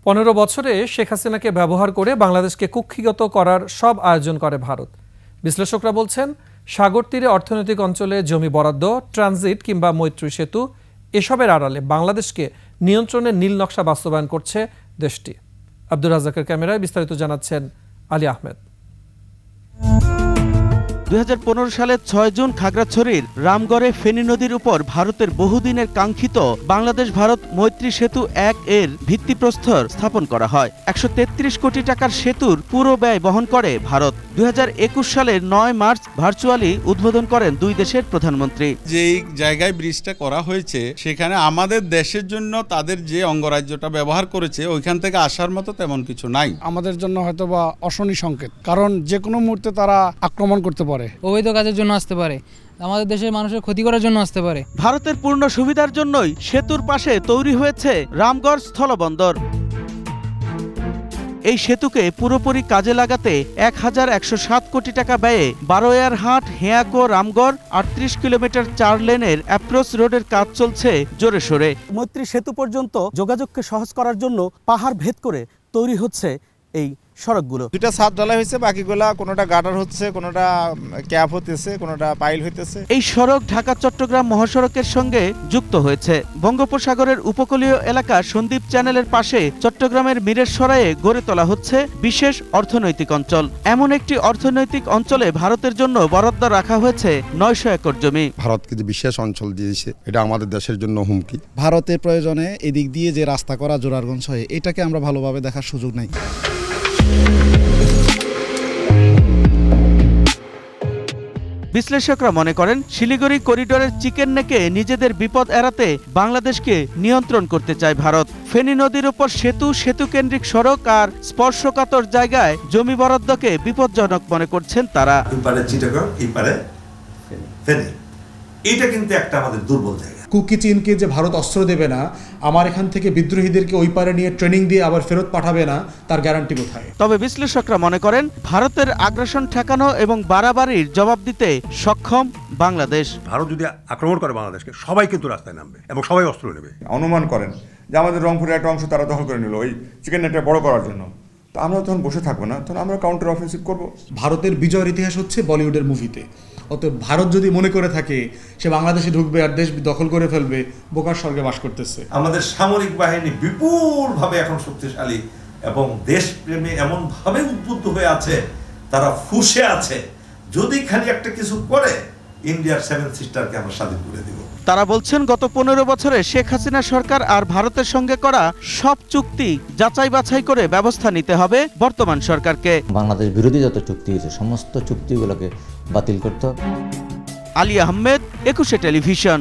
15 বছরে শেখ হাসিনাকে ব্যবহার করে বাংলাদেশকে কুক্ষিগত করার সব আয়োজন করে ভারত। বিশ্লেষকরা বলছেন, সাগর তীরে অর্থনৈতিক অঞ্চলে জমি বরাদ্দ, ট্রানজিট কিংবা মৈত্রী সেতু এসবের আড়ালে বাংলাদেশকে নিয়ন্ত্রণের নীল নকশা বাস্তবায়ন করছে দেশটি। আব্দুর রাজ্জাকের ক্যামেরায় বিস্তারিত জানাচ্ছেন আলী আহমেদ। 2015 সালের 6 জুন খাগড়াছড়ির রামগড়ে ফেনী নদীর উপর ভারতের বহুদিনের কাঙ্ক্ষিত বাংলাদেশ ভারত মৈত্রী সেতু 1 এর ভিত্তিপ্রস্তর স্থাপন করা হয়। 133 কোটি টাকার সেতুর পুরো ব্যয় বহন করে ভারত। 2021 সালের 9 মার্চ ভার্চুয়ালি উদ্বোধন করেন দুই দেশের প্রধানমন্ত্রী। যেই জায়গায় ব্রিজটা করা হয়েছে সেখানে আমাদের দেশের জন্য তাদের যে অঙ্গরাজ্যটা ব্যবহার করেছে ওইখান থেকে আসার মতো তেমন কিছু নাই। আমাদের জন্য হয়তো বা অশনি সংকেত, কারণ যে কোনো মুহূর্তে তারা আক্রমণ করতে পারে, অবৈধ কাজের জন্য আসতে পারে, আমাদের দেশের মানুষের ক্ষতি করার জন্য আসতে পারে। ভারতের পূর্ণ সুবিধার জন্যই সেতুর পাশে তৈরি হয়েছে রামগড় স্থলবন্দর। এই সেতুকে পুরোপুরি কাজে লাগাতে 1107 কোটি টাকা ব্যয়ে বারোয়ারহাট হেয়াকো রামগড় 38 কিলোমিটার 4 লেনের অ্যাপ্রোচ রোডের কাজ চলছে জোরে সোরে। মৈত্রী সেতু পর্যন্ত যোগাযোগকে সহজ করার জন্য পাহাড় ভেদ করে তৈরি হচ্ছে এই সড়কগুলো। দুটা ছাদ ঢালা হয়েছে, বাকিগুলা কোনোটা গাটার হচ্ছে, কোনোটা ক্যাপ হতেছে, কোনোটা পাইল হইতেছে। এই সড়ক ঢাকা চট্টগ্রাম মহাসড়কের সঙ্গে যুক্ত হয়েছে। বঙ্গোপসাগরের উপকূলীয় এলাকা সন্দ্বীপ চ্যানেলের পাশে চট্টগ্রামের মিরেরসরাইয়ে গড়ে তোলা হচ্ছে বিশেষ অর্থনৈতিক অঞ্চল। এমন একটি অর্থনৈতিক অঞ্চলে ভারতের জন্য বরাদ্দ রাখা হয়েছে 900 একর জমি। ভারতকে যে বিশেষ অঞ্চল দিয়েছে এটা আমাদের দেশের জন্য হুমকি। ভারতের প্রয়োজনে এদিক দিয়ে যে রাস্তা করা জোরারগঞ্জ হয়ে, এটাকে আমরা ভালোভাবে দেখার সুযোগ নাই। বিশ্লেষকরা মনে করেন, শিলিগুড়ি করিডোরের চিকেন নেকে নিজেদের বিপদ এড়াতে বাংলাদেশকে নিয়ন্ত্রণ করতে চায় ভারত। ফেনী নদীর উপর সেতু কেন্দ্রিক সড়ক আর স্পর্শকাতর জায়গায় জমি বরাদ্দকে বিপজ্জনক মনে করছেন তারা। এটা কিন্তু একটা আমাদের দুর্বল জায়গা। কুকি চীনকে যে ভারত অস্ত্র দেবে না, আমার এখান থেকে বিদ্রোহীদেরকে ওই পারে নিয়ে ট্রেনিং দিয়ে আবার ফেরত পাঠাবে না, তার গ্যারান্টি কোথায়? তবে বিশ্লেষকরা মনে করেন, ভারতের আগ্রাসন ঠেকানো এবং বাড়াবাড়ির জবাব দিতে সক্ষম বাংলাদেশ। ভারত যদি আক্রমণ করে বাংলাদেশকে, সবাই কিন্তু রাস্তায় নামবে এবং সবাই অস্ত্র নেবে। অনুমান করেন যে আমাদের রংপুরের একটা অংশ তারা দখল করে নিল ওই চিকেন নেটটা বড় করার জন্য, তো আমরা তখন বসে থাকবো না, তখন আমরা কাউন্টার অফেন্সিভ করব। ভারতের বিজয়ের ইতিহাস হচ্ছে বলিউডের মুভিতে। অতএব ভারত যদি মনে করে থাকে সে বাংলাদেশে ঢুকবে আর দেশ দখল করে ফেলবে, বোকার স্বর্গে বাস করতেছে। আমাদের সামরিক বাহিনী বিপুলভাবে এখন শক্তিশালী এবং দেশপ্রেমে এমনভাবে উদ্বুদ্ধ হয়ে আছে, তারা ফুঁসে আছে, যদি খালি একটা কিছু করে ইন্ডিয়ার 7 সিস্টারকে আমরা স্বাধীন করে দিব। তারা বলছেন, গত 15 বছরে শেখ হাসিনা সরকার আর ভারতের সঙ্গে করা সব চুক্তি যাচাই বাছাই করে ব্যবস্থা নিতে হবে বর্তমান সরকারকে। বাংলাদেশ বিরোধী যত চুক্তি হয়েছে সমস্ত চুক্তিগুলোকে বাতিল করতে হবে। আলী আহমেদ, 21 টেলিভিশন।